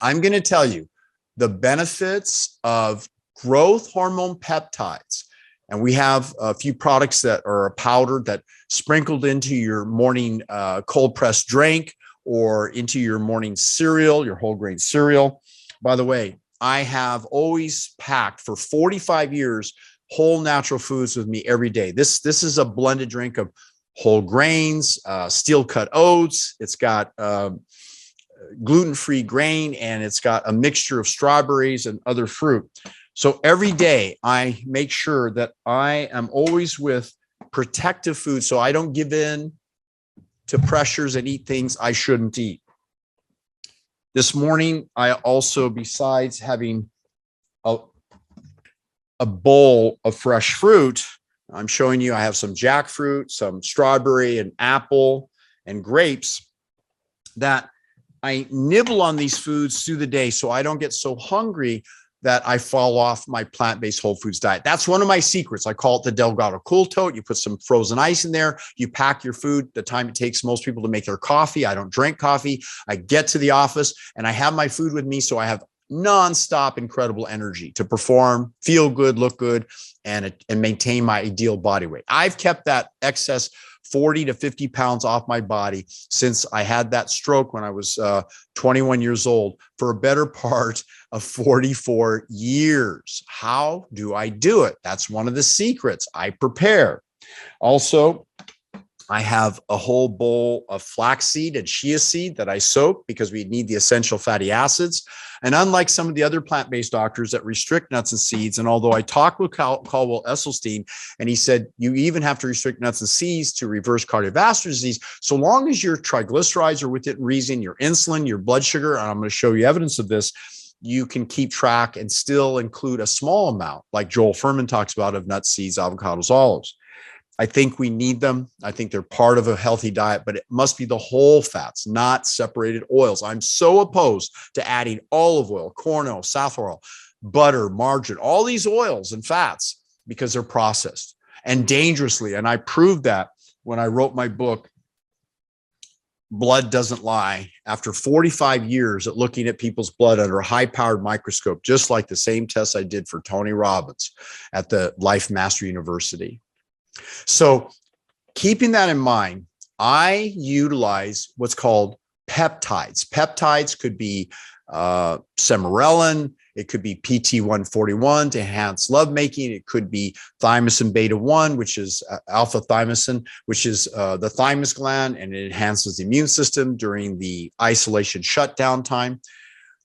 I'm going to tell you the benefits of growth hormone peptides. And we have a few products that are a powder that sprinkled into your morning cold pressed drink or into your morning cereal, your whole grain cereal. By the way, I have always packed for 45 years whole natural foods with me every day. This is a blended drink of whole grains, steel cut oats. It's got gluten-free grain, and it's got a mixture of strawberries and other fruit. So every day I make sure that I am always with protective food so I don't give in to pressures and eat things I shouldn't eat. This morning, I also, besides having a bowl of fresh fruit, I'm showing you I have some jackfruit, some strawberry and apple and grapes that I nibble on these foods through the day so I don't get so hungry that I fall off my plant-based whole foods diet. That's one of my secrets. I call it the Delgado Cool Tote. You put some frozen ice in there. You pack your food the time it takes most people to make their coffee. I don't drink coffee. I get to the office and I have my food with me, so I have nonstop incredible energy to perform, feel good, look good, and maintain my ideal body weight. I've kept that excess 40 to 50 pounds off my body since I had that stroke when I was 21 years old for a better part of 44 years. How do I do it? That's one of the secrets. I prepare. Also, I have a whole bowl of flaxseed and chia seed that I soak because we need the essential fatty acids. And unlike some of the other plant-based doctors that restrict nuts and seeds, and although I talked with Caldwell Esselstyn, and he said, you even have to restrict nuts and seeds to reverse cardiovascular disease, so long as your triglycerides are within reason, your insulin, your blood sugar, and I'm going to show you evidence of this, you can keep track and still include a small amount, like Joel Fuhrman talks about, of nuts, seeds, avocados, olives. I think we need them. I think they're part of a healthy diet, but it must be the whole fats, not separated oils. I'm so opposed to adding olive oil, corn oil, safflower oil, butter, margarine, all these oils and fats because they're processed and dangerously. And I proved that when I wrote my book, Blood Doesn't Lie, after 45 years at looking at people's blood under a high-powered microscope, just like the same tests I did for Tony Robbins at the Life Master University. So keeping that in mind, I utilize what's called peptides. Peptides could be semarelin. It could be PT141 to enhance lovemaking. It could be thymosin beta-1, which is alpha thymosin, which is the thymus gland, and it enhances the immune system during the isolation shutdown time.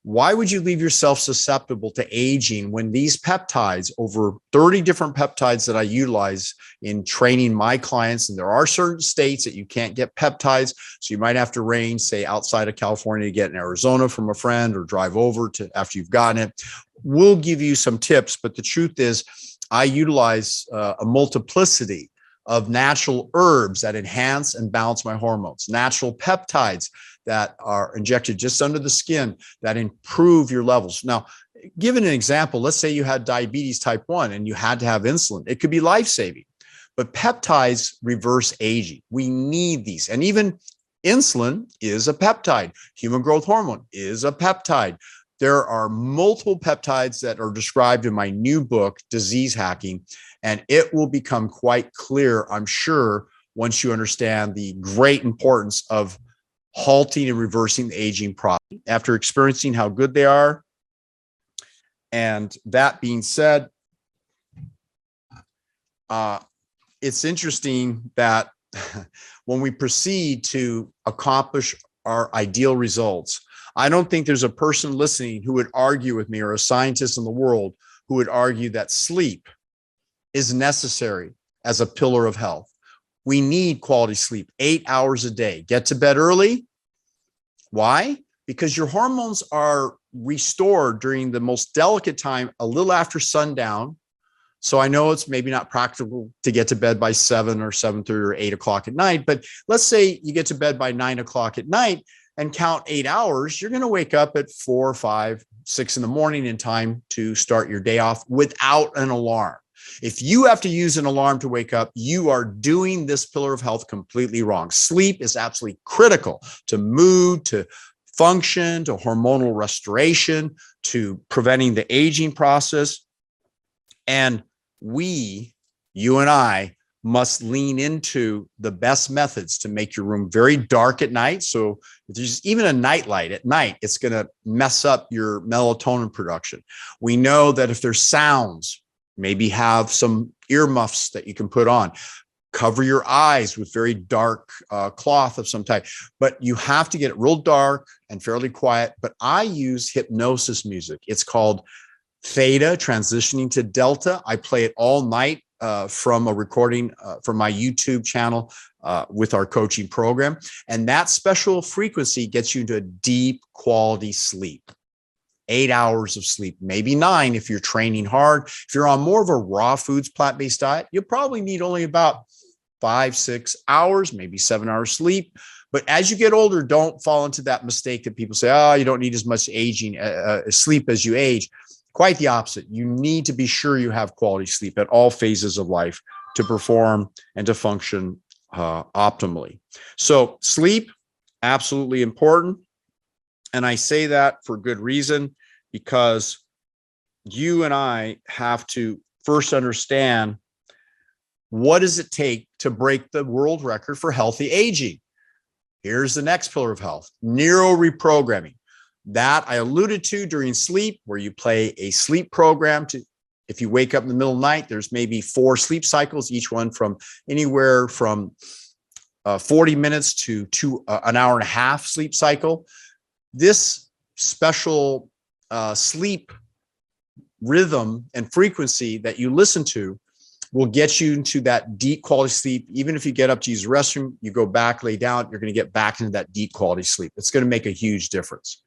Why would you leave yourself susceptible to aging when these peptides, over 30 different peptides that I utilize in training my clients, and there are certain states that you can't get peptides, so you might have to range, say, outside of California to get in Arizona from a friend or drive over to after you've gotten it. We'll give you some tips, but the truth is I utilize a multiplicity of natural herbs that enhance and balance my hormones, natural peptides that are injected just under the skin that improve your levels. Now, given an example, let's say you had diabetes type 1 and you had to have insulin. It could be life-saving, but peptides reverse aging. We need these. And even insulin is a peptide. Human growth hormone is a peptide. There are multiple peptides that are described in my new book, Disease Hacking, and it will become quite clear, I'm sure, once you understand the great importance of halting and reversing the aging process after experiencing how good they are. And that being said, it's interesting that when we proceed to accomplish our ideal results, I don't think there's a person listening who would argue with me, or a scientist in the world who would argue that sleep is necessary as a pillar of health. We need quality sleep, 8 hours a day. Get to bed early. Why? Because your hormones are restored during the most delicate time, a little after sundown. So I know it's maybe not practical to get to bed by 7 or 7:30 or 8 o'clock at night, but let's say you get to bed by 9 o'clock at night and count 8 hours, you're going to wake up at 4, 5, 6 in the morning in time to start your day off without an alarm. If you have to use an alarm to wake up, you are doing this pillar of health completely wrong. Sleep is absolutely critical to mood, to function to hormonal restoration to preventing the aging process. And you and I, must lean into the best methods to make your room very dark at night. So if there's even a night light at night, it's going to mess up your melatonin production. We know that if there's sounds, maybe have some earmuffs that you can put on. Cover your eyes with very dark cloth of some type, but you have to get it real dark and fairly quiet. But I use hypnosis music. It's called Theta, transitioning to Delta. I play it all night from a recording from my YouTube channel with our coaching program. And that special frequency gets you into a deep quality sleep. 8 hours of sleep, maybe 9 if you're training hard. If you're on more of a raw foods, plant-based diet, you'll probably need only about 5-6 hours, maybe 7 hours sleep. But as you get older, don't fall into that mistake that people say, oh, you don't need as much sleep as you age. Quite the opposite. You need to be sure you have quality sleep at all phases of life to perform and to function optimally. So sleep, absolutely important. And I say that for good reason, because you and I have to first understand, what does it take to break the world record for healthy aging? Here's the next pillar of health, neuroreprogramming. That I alluded to during sleep, where you play a sleep program to, if you wake up in the middle of the night, there's maybe 4 sleep cycles, each one from anywhere from 40 minutes to an hour and a half sleep cycle. This special sleep rhythm and frequency that you listen to will get you into that deep quality sleep. Even if you get up to use the restroom, you go back, lay down, you're going to get back into that deep quality sleep. It's going to make a huge difference.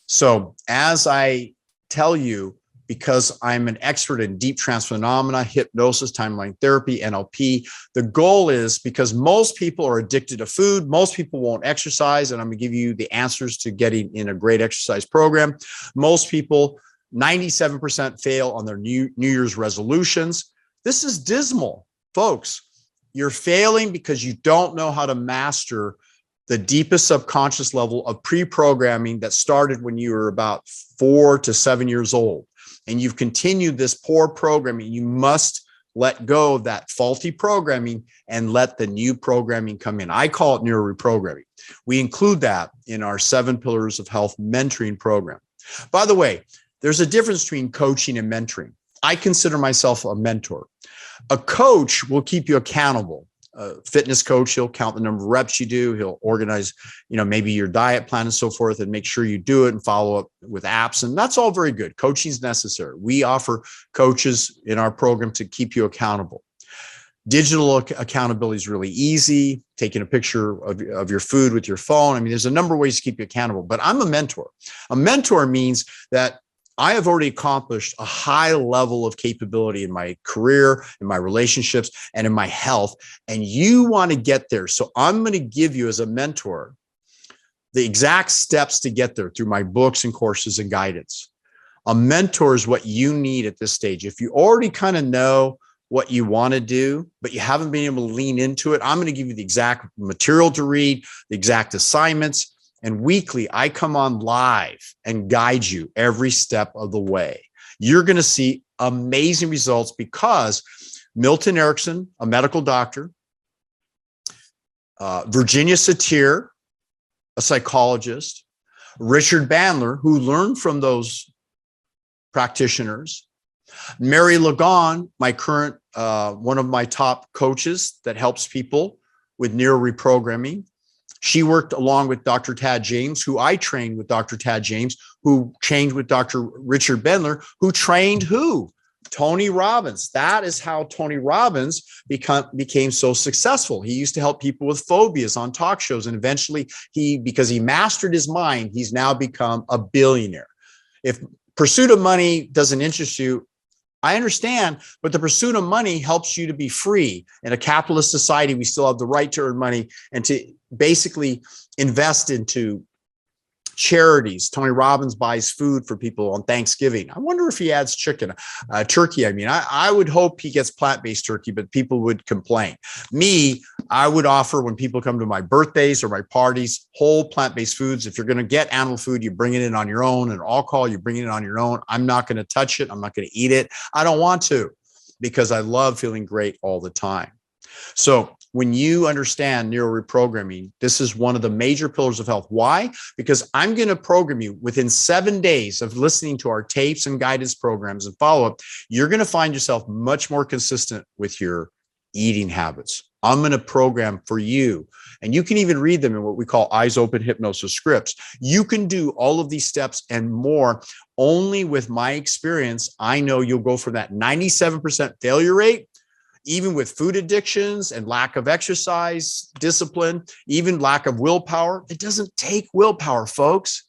So as I tell you, because I'm an expert in deep trance phenomena, hypnosis, timeline therapy, NLP, the goal is, because most people are addicted to food, most people won't exercise, and I'm going to give you the answers to getting in a great exercise program. Most people, 97% fail on their New Year's resolutions. This is dismal, folks. You're failing because you don't know how to master the deepest subconscious level of pre-programming that started when you were about 4 to 7 years old. And you've continued this poor programming. You must let go of that faulty programming and let the new programming come in. I call it neuroreprogramming. We include that in our 7 Pillars of Health mentoring program. By the way, there's a difference between coaching and mentoring. I consider myself a mentor. A coach will keep you accountable. A fitness coach, he'll count the number of reps you do. He'll organize, maybe your diet plan and so forth, and make sure you do it and follow up with apps. And that's all very good. Coaching is necessary. We offer coaches in our program to keep you accountable. Digital accountability is really easy. Taking a picture of your food with your phone. I mean, there's a number of ways to keep you accountable, but I'm a mentor. A mentor means that I have already accomplished a high level of capability in my career, in my relationships, and in my health. And you want to get there. So I'm going to give you, as a mentor, the exact steps to get there through my books and courses and guidance. A mentor is what you need at this stage. If you already kind of know what you want to do, but you haven't been able to lean into it, I'm going to give you the exact material to read, the exact assignments. And weekly, I come on live and guide you every step of the way. You're going to see amazing results, because Milton Erickson, a medical doctor, Virginia Satir, a psychologist, Richard Bandler, who learned from those practitioners, Mary Lagon, my current, one of my top coaches that helps people with neuroreprogramming. She worked along with Dr. Tad James, who I trained with Dr. Tad James, who trained with Dr. Richard Bandler, who trained who? Tony Robbins. That is how Tony Robbins became so successful. He used to help people with phobias on talk shows. And eventually because he mastered his mind, he's now become a billionaire. If pursuit of money doesn't interest you, I understand, but the pursuit of money helps you to be free. In a capitalist society, we still have the right to earn money and to basically invest into charities. Tony Robbins buys food for people on Thanksgiving. I wonder if he adds turkey. I mean, I would hope he gets plant-based turkey, but people would complain. Me, I would offer, when people come to my birthdays or my parties, whole plant-based foods. If you're going to get animal food, you bring it in on your own, and alcohol, you bring it in on your own. I'm not going to touch it. I'm not going to eat it. I don't want to, because I love feeling great all the time. So when you understand neuroreprogramming, this is one of the major pillars of health. Why? Because I'm going to program you within 7 days of listening to our tapes and guidance programs and follow-up. You're going to find yourself much more consistent with your eating habits. I'm going to program for you. And you can even read them in what we call eyes open hypnosis scripts. You can do all of these steps and more. Only with my experience, I know you'll go from that 97% failure rate, even with food addictions and lack of exercise, discipline, even lack of willpower. It doesn't take willpower, folks.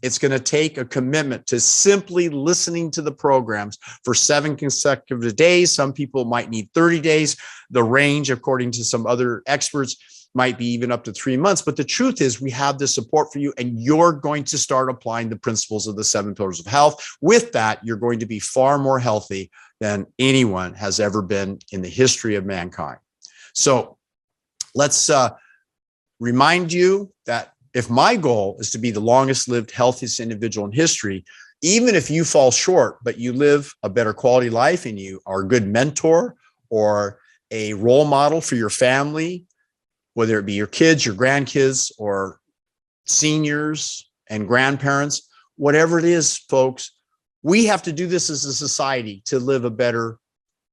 It's going to take a commitment to simply listening to the programs for 7 consecutive days. Some people might need 30 days. The range, according to some other experts, might be even up to 3 months. But the truth is, we have the support for you, and you're going to start applying the principles of the 7 pillars of health. With that, you're going to be far more healthy than anyone has ever been in the history of mankind. So let's remind you that if my goal is to be the longest lived, healthiest individual in history, even if you fall short, but you live a better quality life and you are a good mentor or a role model for your family, whether it be your kids, your grandkids, or seniors and grandparents, whatever it is, folks, we have to do this as a society to live a better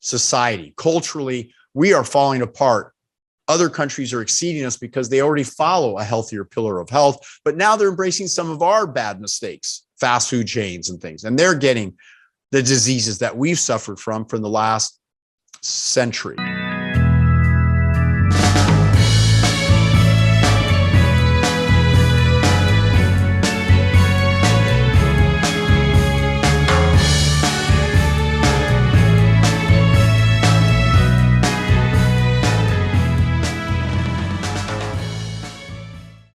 society. Culturally, we are falling apart. Other countries are exceeding us because they already follow a healthier pillar of health, but now they're embracing some of our bad mistakes, fast food chains and things, and they're getting the diseases that we've suffered from the last century.